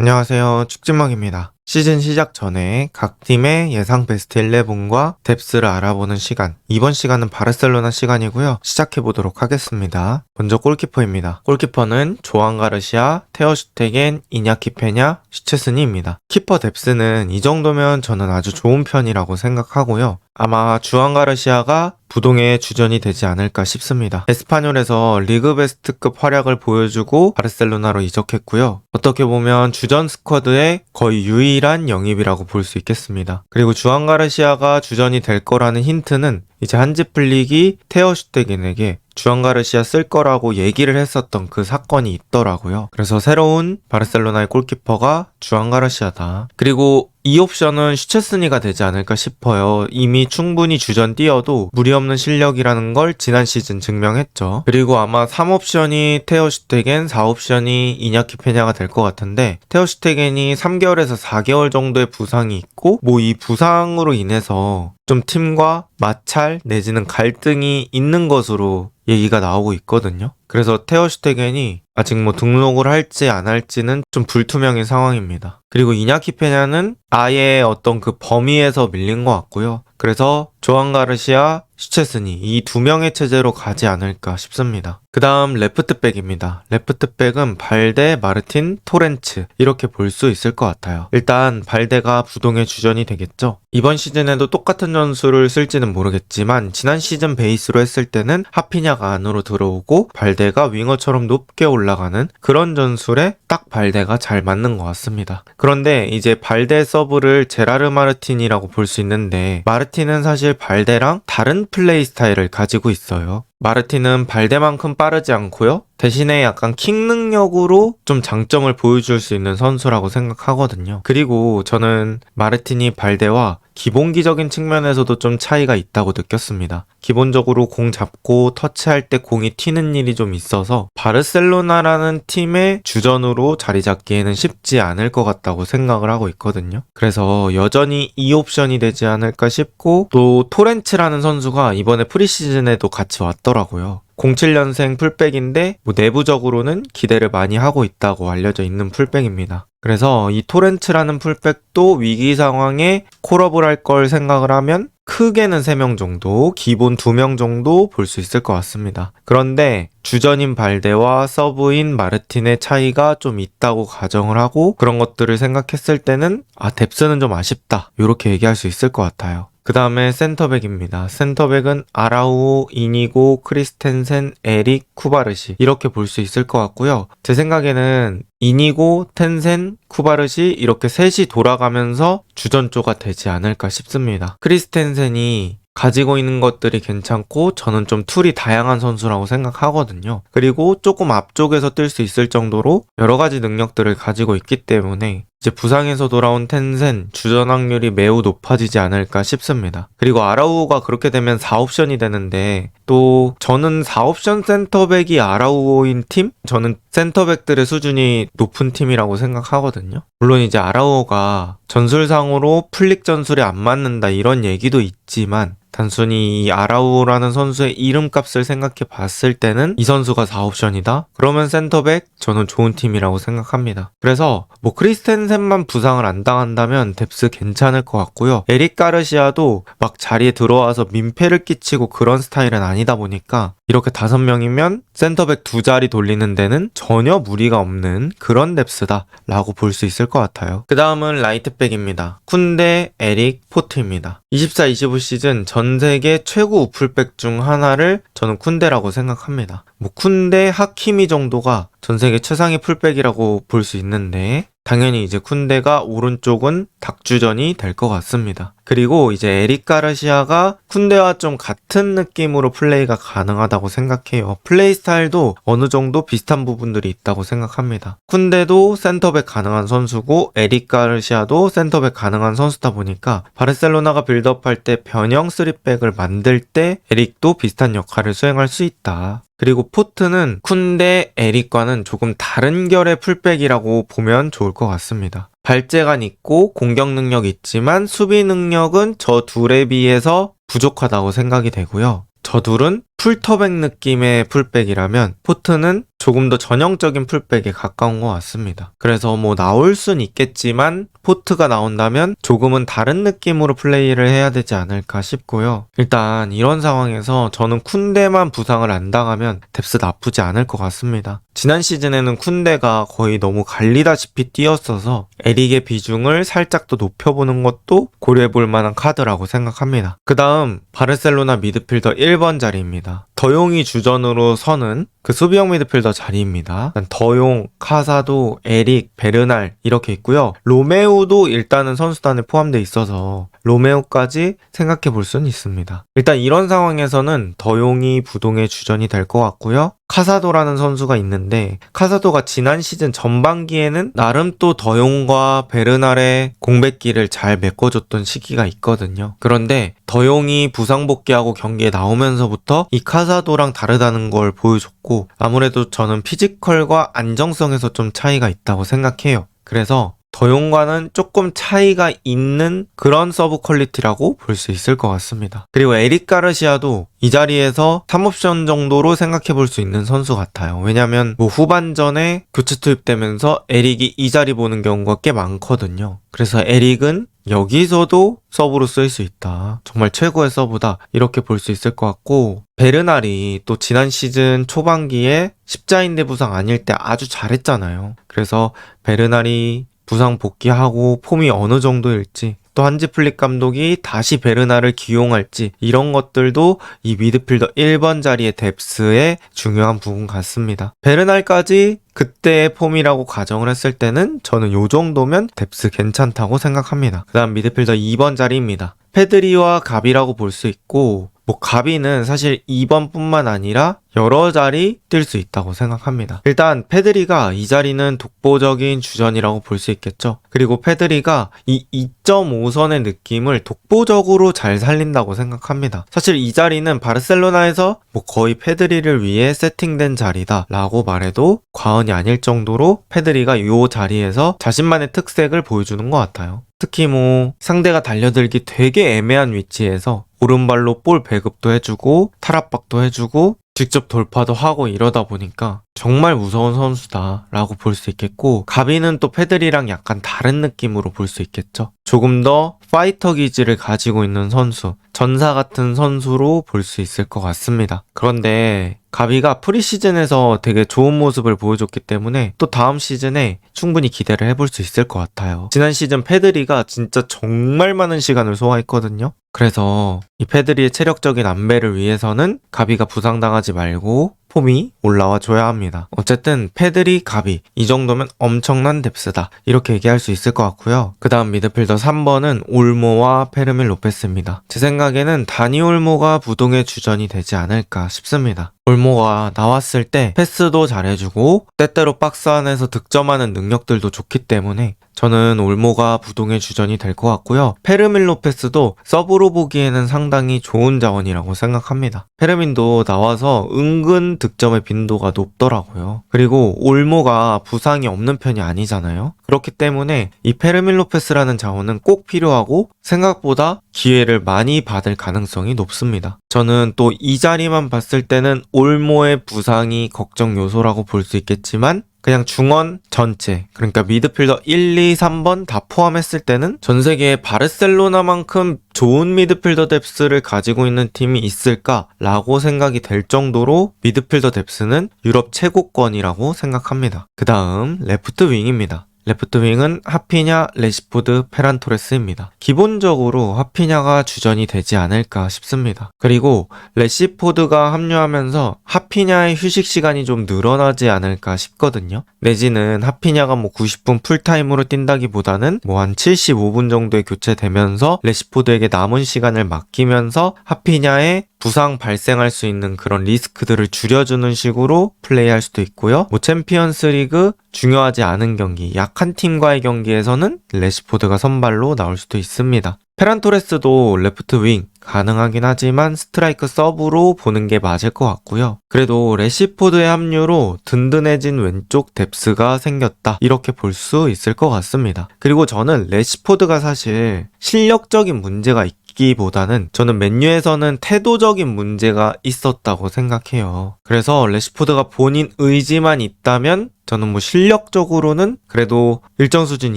안녕하세요. 축진먹입니다. 시즌 시작 전에 각 팀의 예상 베스트 11과 뎁스를 알아보는 시간. 이번 시간은 바르셀로나 시간이고요. 시작해보도록 하겠습니다. 먼저 골키퍼입니다. 골키퍼는 조안 가르시아, 테어 슈테겐, 이냐키 페냐, 슈체스니입니다. 키퍼 뎁스는 이 정도면 저는 아주 좋은 편이라고 생각하고요. 아마 주안 가르시아가 부동의 주전이 되지 않을까 싶습니다. 에스파뇰에서 리그 베스트급 활약을 보여주고 바르셀로나로 이적했고요. 어떻게 보면 주전 스쿼드의 거의 유일한 영입이라고 볼 수 있겠습니다. 그리고 주안 가르시아가 주전이 될 거라는 힌트는 이제 한지 플릭이 테어 슈테겐에게 주안 가르시아 쓸 거라고 얘기를 했었던 그 사건이 있더라고요. 그래서 새로운 바르셀로나의 골키퍼가 주안 가르시아다. 그리고 이 옵션은 슈체스니가 되지 않을까 싶어요. 이미 충분히 주전 뛰어도 무리 없는 실력이라는 걸 지난 시즌 증명했죠. 그리고 아마 3옵션이 테어 슈테겐, 4옵션이 이냐키 페냐가 될 것 같은데, 테어 슈테겐이 3개월에서 4개월 정도의 부상이 있고, 이 부상으로 인해서 좀 팀과 마찰 내지는 갈등이 있는 것으로 얘기가 나오고 있거든요. 그래서 테어 슈테겐이 아직 등록을 할지 안 할지는 좀 불투명한 상황입니다. 그리고 이냐키 페냐는 아예 어떤 그 범위에서 밀린 것 같고요. 그래서 조안 가르시아, 슈체스니 이 두 명의 체제로 가지 않을까 싶습니다. 그 다음 레프트백입니다. 레프트백은 발데, 마르틴, 토렌츠 이렇게 볼 수 있을 것 같아요. 일단 발데가 부동의 주전이 되겠죠. 이번 시즌에도 똑같은 전술을 쓸지는 모르겠지만 지난 시즌 베이스로 했을 때는 하피냐가 안으로 들어오고 발데가 윙어처럼 높게 올라가는 그런 전술에 딱 발데가 잘 맞는 것 같습니다. 그런데 이제 발데 서브를 제라르 마르틴이라고 볼 수 있는데, 마르틴은 사실 발데랑 다른 플레이 스타일을 가지고 있어요. 마르틴은 발데만큼 빠르지 않고요. 대신에 약간 킥 능력으로 좀 장점을 보여줄 수 있는 선수라고 생각하거든요. 그리고 저는 마르틴이 발데와 기본기적인 측면에서도 좀 차이가 있다고 느꼈습니다. 기본적으로 공 잡고 터치할 때 공이 튀는 일이 좀 있어서 바르셀로나라는 팀의 주전으로 자리 잡기에는 쉽지 않을 것 같다고 생각을 하고 있거든요. 그래서 여전히 이 옵션이 되지 않을까 싶고, 또 토렌츠라는 선수가 이번에 프리시즌에도 같이 왔더라고요. 07년생 풀백인데 내부적으로는 기대를 많이 하고 있다고 알려져 있는 풀백입니다. 그래서 이 토렌츠라는 풀백도 위기 상황에 콜업을 할 걸 생각을 하면 크게는 3명 정도, 기본 2명 정도 볼 수 있을 것 같습니다. 그런데 주전인 발데와 서브인 마르틴의 차이가 좀 있다고 가정을 하고, 그런 것들을 생각했을 때는 뎁스는 좀 아쉽다 이렇게 얘기할 수 있을 것 같아요. 그 다음에 센터백입니다. 센터백은 아라우오, 이니고, 크리스텐센, 에릭, 쿠바르시 이렇게 볼 수 있을 것 같고요. 제 생각에는 이니고, 텐센, 쿠바르시 이렇게 셋이 돌아가면서 주전조가 되지 않을까 싶습니다. 크리스텐센이 가지고 있는 것들이 괜찮고 저는 좀 툴이 다양한 선수라고 생각하거든요. 그리고 조금 앞쪽에서 뛸 수 있을 정도로 여러 가지 능력들을 가지고 있기 때문에 이제 부상에서 돌아온 텐센 주전 확률이 매우 높아지지 않을까 싶습니다. 그리고 아라우오가 그렇게 되면 4옵션이 되는데, 또 저는 4옵션 센터백이 아라우오인 팀? 저는 센터백들의 수준이 높은 팀이라고 생각하거든요. 물론 이제 아라우오가 전술상으로 플릭 전술에 안 맞는다 이런 얘기도 있지만, 단순히 이 아라우오라는 선수의 이름값을 생각해 봤을 때는 이 선수가 4옵션이다? 그러면 센터백 저는 좋은 팀이라고 생각합니다. 그래서 크리스텐센만 부상을 안 당한다면 뎁스 괜찮을 것 같고요. 에릭 가르시아도 막 자리에 들어와서 민폐를 끼치고 그런 스타일은 아니다 보니까 이렇게 5명이면 센터백 2자리 돌리는 데는 전혀 무리가 없는 그런 뎁스다 라고 볼 수 있을 것 같아요. 그 다음은 라이트백입니다. 쿤데, 에릭, 포트입니다. 24-25 시즌 전 세계 최고 우풀백 중 하나를 저는 쿤데라고 생각합니다. 쿤데, 하키미 정도가 전 세계 최상의 풀백이라고 볼 수 있는데, 당연히 이제 쿤데가 오른쪽은 닭주전이 될 것 같습니다. 그리고 이제 에릭 가르시아가 쿤데와 좀 같은 느낌으로 플레이가 가능하다고 생각해요. 플레이 스타일도 어느 정도 비슷한 부분들이 있다고 생각합니다. 쿤데도 센터백 가능한 선수고 에릭 가르시아도 센터백 가능한 선수다 보니까 바르셀로나가 빌드업할 때 변형 3백을 만들 때 에릭도 비슷한 역할을 수행할 수 있다. 그리고 포트는 쿤데, 에릭과는 조금 다른 결의 풀백이라고 보면 좋을 것 같습니다. 발재간 있고 공격 능력 있지만 수비 능력은 저 둘에 비해서 부족하다고 생각이 되고요. 저 둘은 풀터백 느낌의 풀백이라면 포트는 조금 더 전형적인 풀백에 가까운 것 같습니다. 그래서 뭐 나올 순 있겠지만 포트가 나온다면 조금은 다른 느낌으로 플레이를 해야 되지 않을까 싶고요. 일단 이런 상황에서 저는 쿤데만 부상을 안 당하면 뎁스 나쁘지 않을 것 같습니다. 지난 시즌에는 쿤데가 거의 너무 갈리다시피 뛰었어서 에릭의 비중을 살짝 더 높여보는 것도 고려해볼 만한 카드라고 생각합니다. 그 다음 바르셀로나 미드필더 1번 자리입니다. 더용이 주전으로 서는 그 수비형 미드필더 자리입니다. 더용, 카사도, 에릭, 베르날 이렇게 있고요. 로메오도 일단은 선수단에 포함되어 있어서 로메오까지 생각해 볼 수는 있습니다. 일단 이런 상황에서는 더용이 부동의 주전이 될 것 같고요. 카사도라는 선수가 있는데 카사도가 지난 시즌 전반기에는 나름 또 더용과 베르날의 공백기를 잘 메꿔줬던 시기가 있거든요. 그런데 더용이 부상 복귀하고 경기에 나오면서부터 이 카사도랑 다르다는 걸 보여줬고 아무래도 저는 피지컬과 안정성에서 좀 차이가 있다고 생각해요. 그래서 더용과는 조금 차이가 있는 그런 서브 퀄리티라고 볼 수 있을 것 같습니다. 그리고 에릭 가르시아도 이 자리에서 3옵션 정도로 생각해 볼 수 있는 선수 같아요. 왜냐면 뭐 후반전에 교체 투입되면서 에릭이 이 자리 보는 경우가 꽤 많거든요. 그래서 에릭은 여기서도 서브로 쓸 수 있다. 정말 최고의 서브다. 이렇게 볼 수 있을 것 같고 베르날이 또 지난 시즌 초반기에 십자인대 부상 아닐 때 아주 잘했잖아요. 그래서 베르날이 부상 복귀하고 폼이 어느 정도일지 또 한지 플릭 감독이 다시 베르나를 기용할지 이런 것들도 이 미드필더 1번 자리의 뎁스의 중요한 부분 같습니다. 베르날까지 그때의 폼이라고 가정을 했을 때는 저는 요 정도면 뎁스 괜찮다고 생각합니다. 그 다음 미드필더 2번 자리입니다. 페드리와 가비라고 볼 수 있고 뭐 가비는 사실 2번뿐만 아니라 여러 자리 뛸 수 있다고 생각합니다. 일단 페드리가 이 자리는 독보적인 주전이라고 볼 수 있겠죠. 그리고 페드리가 이 2.5선의 느낌을 독보적으로 잘 살린다고 생각합니다. 사실 이 자리는 바르셀로나에서 뭐 거의 페드리를 위해 세팅된 자리다 라고 말해도 과언이 아닐 정도로 페드리가 이 자리에서 자신만의 특색을 보여주는 것 같아요. 특히 뭐 상대가 달려들기 되게 애매한 위치에서 오른발로 볼 배급도 해주고 탈압박도 해주고 직접 돌파도 하고 이러다 보니까 정말 무서운 선수다 라고 볼 수 있겠고 가비는 또 페드리랑 약간 다른 느낌으로 볼 수 있겠죠. 조금 더 파이터 기질을 가지고 있는 선수, 전사 같은 선수로 볼 수 있을 것 같습니다. 그런데 가비가 프리시즌에서 되게 좋은 모습을 보여줬기 때문에 또 다음 시즌에 충분히 기대를 해볼 수 있을 것 같아요. 지난 시즌 페드리가 진짜 정말 많은 시간을 소화했거든요. 그래서 이 페드리의 체력적인 안배를 위해서는 가비가 부상당하지 말고 폼이 올라와 줘야 합니다. 어쨌든 페드리, 가비 이 정도면 엄청난 뎁스다 이렇게 얘기할 수 있을 것 같고요. 그 다음 미드필더 3번은 올모와 페르민 로페스입니다. 제 생각에는 다니 올모가 부동의 주전이 되지 않을까 싶습니다. 올모가 나왔을 때 패스도 잘해주고 때때로 박스 안에서 득점하는 능력들도 좋기 때문에 저는 올모가 부동의 주전이 될 것 같고요. 페르민 로페스도 서브로 보기에는 상당히 좋은 자원이라고 생각합니다. 페르민도 나와서 은근 득점의 빈도가 높더라고요. 그리고 올모가 부상이 없는 편이 아니잖아요. 그렇기 때문에 이 페르민 로페스라는 자원은 꼭 필요하고 생각보다 기회를 많이 받을 가능성이 높습니다. 저는 또 이 자리만 봤을 때는 올모의 부상이 걱정 요소라고 볼 수 있겠지만 그냥 중원 전체 그러니까 미드필더 1, 2, 3번 다 포함했을 때는 전 세계에 바르셀로나만큼 좋은 미드필더 뎁스를 가지고 있는 팀이 있을까라고 생각이 될 정도로 미드필더 뎁스는 유럽 최고권이라고 생각합니다. 그 다음 레프트 윙입니다. 레프트 윙은 하피냐, 레시포드, 페란토레스입니다. 기본적으로 하피냐가 주전이 되지 않을까 싶습니다. 그리고 레시포드가 합류하면서 하피냐의 휴식 시간이 좀 늘어나지 않을까 싶거든요. 내지는 하피냐가 뭐 90분 풀타임으로 뛴다기보다는 뭐 한 75분 정도에 교체되면서 레시포드에게 남은 시간을 맡기면서 하피냐의 부상 발생할 수 있는 그런 리스크들을 줄여주는 식으로 플레이할 수도 있고요. 뭐 챔피언스 리그 중요하지 않은 경기, 약한 팀과의 경기에서는 레시포드가 선발로 나올 수도 있습니다. 페란토레스도 레프트 윙 가능하긴 하지만 스트라이크 서브로 보는 게 맞을 것 같고요. 그래도 레시포드의 합류로 든든해진 왼쪽 뎁스가 생겼다 이렇게 볼 수 있을 것 같습니다. 그리고 저는 레시포드가 사실 실력적인 문제가 있긴 있기보다는 저는 맨유에서는 태도적인 문제가 있었다고 생각해요. 그래서 레시포드가 본인 의지만 있다면 저는 뭐 실력적으로는 그래도 일정 수준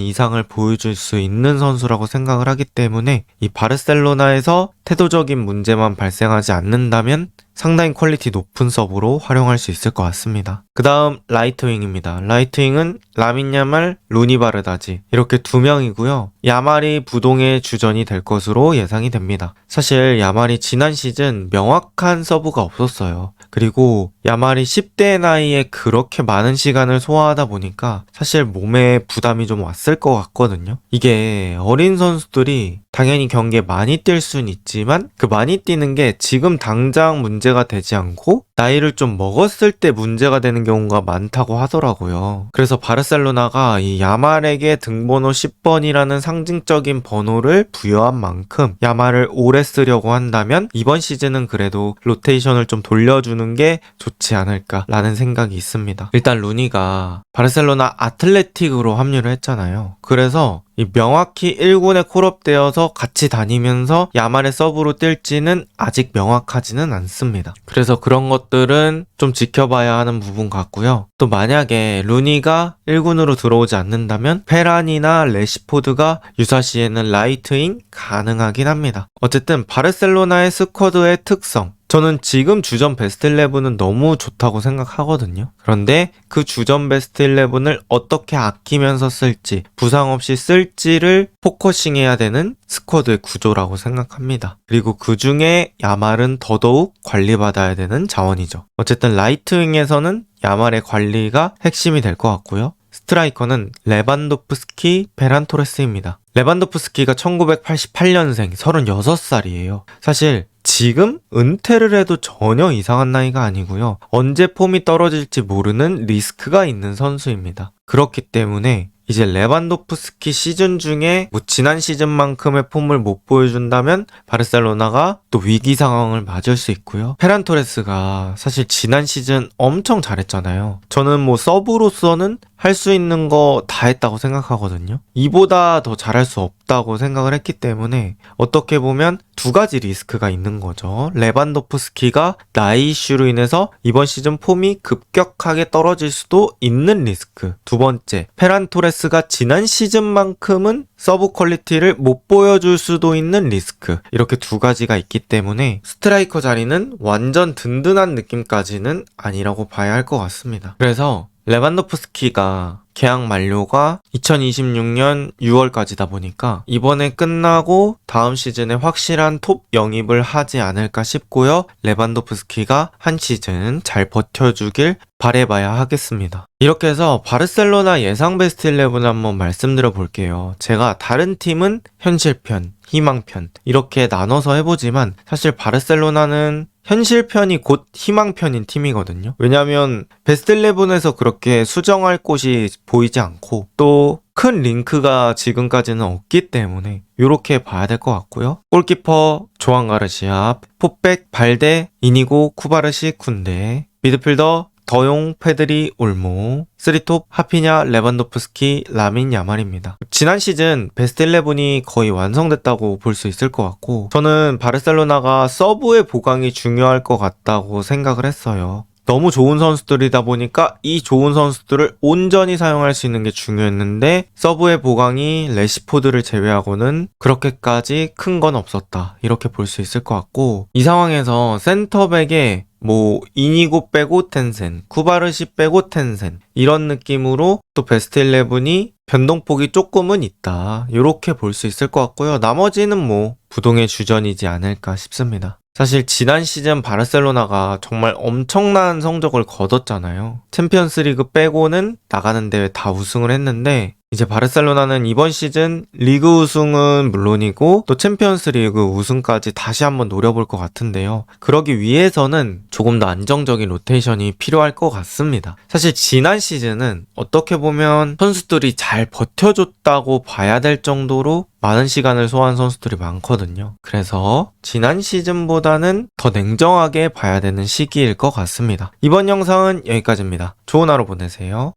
이상을 보여줄 수 있는 선수라고 생각을 하기 때문에 이 바르셀로나에서 태도적인 문제만 발생하지 않는다면 상당히 퀄리티 높은 서브로 활용할 수 있을 것 같습니다. 그 다음 라이트윙입니다. 라이트윙은 라민 야말, 루니 바르다지 이렇게 두 명이고요. 야말이 부동의 주전이 될 것으로 예상이 됩니다. 사실 야말이 지난 시즌 명확한 서브가 없었어요. 그리고 야말이 10대 나이에 그렇게 많은 시간을 소화하다 보니까 사실 몸에 부담이 좀 왔을 것 같거든요. 이게 어린 선수들이 당연히 경기에 많이 뛸 수는 있지만 그 많이 뛰는 게 지금 당장 문제가 되지 않고 나이를 좀 먹었을 때 문제가 되는 경우가 많다고 하더라고요. 그래서 바르셀로나가 이 야말에게 등번호 10번이라는 상징적인 번호를 부여한 만큼 야말을 오래 쓰려고 한다면 이번 시즌은 그래도 로테이션을 좀 돌려주는 게 좋지 않을까라는 생각이 있습니다. 일단 루니가 바르셀로나 아틀레틱으로 합류를 했잖아요. 그래서 이 명확히 1군에 콜업되어서 같이 다니면서 야말의 서브로 뛸지는 아직 명확하지는 않습니다. 그래서 그런 것들은 좀 지켜봐야 하는 부분 같고요. 또 만약에 루니가 1군으로 들어오지 않는다면 페란이나 레시포드가 유사시에는 라이트윙 가능하긴 합니다. 어쨌든 바르셀로나의 스쿼드의 특성, 저는 지금 주전 베스트 11은 너무 좋다고 생각하거든요. 그런데 그 주전 베스트 11을 어떻게 아끼면서 쓸지, 부상 없이 쓸지를 포커싱해야 되는 스쿼드의 구조라고 생각합니다. 그리고 그 중에 야말은 더더욱 관리받아야 되는 자원이죠. 어쨌든 라이트윙에서는 야말의 관리가 핵심이 될 것 같고요. 스트라이커는 레반도프스키, 베란 토레스입니다. 레반도프스키가 1988년생 36살이에요. 사실 지금 은퇴를 해도 전혀 이상한 나이가 아니고요. 언제 폼이 떨어질지 모르는 리스크가 있는 선수입니다. 그렇기 때문에 이제 레반도프스키 시즌 중에 뭐 지난 시즌만큼의 폼을 못 보여준다면 바르셀로나가 또 위기 상황을 맞을 수 있고요. 페란 토레스가 사실 지난 시즌 엄청 잘했잖아요. 저는 뭐 서브로서는 할 수 있는 거 다 했다고 생각하거든요. 이보다 더 잘할 수 없다고 생각을 했기 때문에 어떻게 보면 두 가지 리스크가 있는 거죠. 레반도프스키가 나이 이슈로 인해서 이번 시즌 폼이 급격하게 떨어질 수도 있는 리스크. 두 번째, 페란 토레스가 지난 시즌만큼은 서브 퀄리티를 못 보여줄 수도 있는 리스크. 이렇게 두 가지가 있기 때문에 스트라이커 자리는 완전 든든한 느낌까지는 아니라고 봐야 할 것 같습니다. 그래서 레반도프스키가 계약 만료가 2026년 6월까지다 보니까 이번에 끝나고 다음 시즌에 확실한 톱 영입을 하지 않을까 싶고요. 레반도프스키가 한 시즌 잘 버텨주길 바라봐야 하겠습니다. 이렇게 해서 바르셀로나 예상 베스트 11을 한번 말씀드려 볼게요. 제가 다른 팀은 현실편, 희망편 이렇게 나눠서 해보지만 사실 바르셀로나는 현실편이 곧 희망편인 팀이거든요. 왜냐면 베스트 11에서 그렇게 수정할 곳이 보이지 않고 또 큰 링크가 지금까지는 없기 때문에 이렇게 봐야 될 것 같고요. 골키퍼 조안 가르시아, 포백 발데, 이니고, 쿠바르시, 쿤데, 미드필더 더용, 페드리, 올모, 쓰리톱, 하피냐, 레반도프스키, 라민, 야말입니다. 지난 시즌 베스트 11이 거의 완성됐다고 볼 수 있을 것 같고 저는 바르셀로나가 서브의 보강이 중요할 것 같다고 생각을 했어요. 너무 좋은 선수들이다 보니까 이 좋은 선수들을 온전히 사용할 수 있는 게 중요했는데 서브의 보강이 레시포드를 제외하고는 그렇게까지 큰 건 없었다. 이렇게 볼 수 있을 것 같고 이 상황에서 센터백에 뭐 이니고 빼고 텐센, 쿠바르시 빼고 텐센 이런 느낌으로 또 베스트 11이 변동폭이 조금은 있다. 이렇게 볼 수 있을 것 같고요. 나머지는 뭐 부동의 주전이지 않을까 싶습니다. 사실 지난 시즌 바르셀로나가 정말 엄청난 성적을 거뒀잖아요. 챔피언스 리그 빼고는 나가는 대회 다 우승을 했는데 이제 바르셀로나는 이번 시즌 리그 우승은 물론이고 또 챔피언스 리그 우승까지 다시 한번 노려볼 것 같은데요. 그러기 위해서는 조금 더 안정적인 로테이션이 필요할 것 같습니다. 사실 지난 시즌은 어떻게 보면 선수들이 잘 버텨줬다고 봐야 될 정도로 많은 시간을 소화한 선수들이 많거든요. 그래서 지난 시즌보다는 더 냉정하게 봐야 되는 시기일 것 같습니다. 이번 영상은 여기까지입니다. 좋은 하루 보내세요.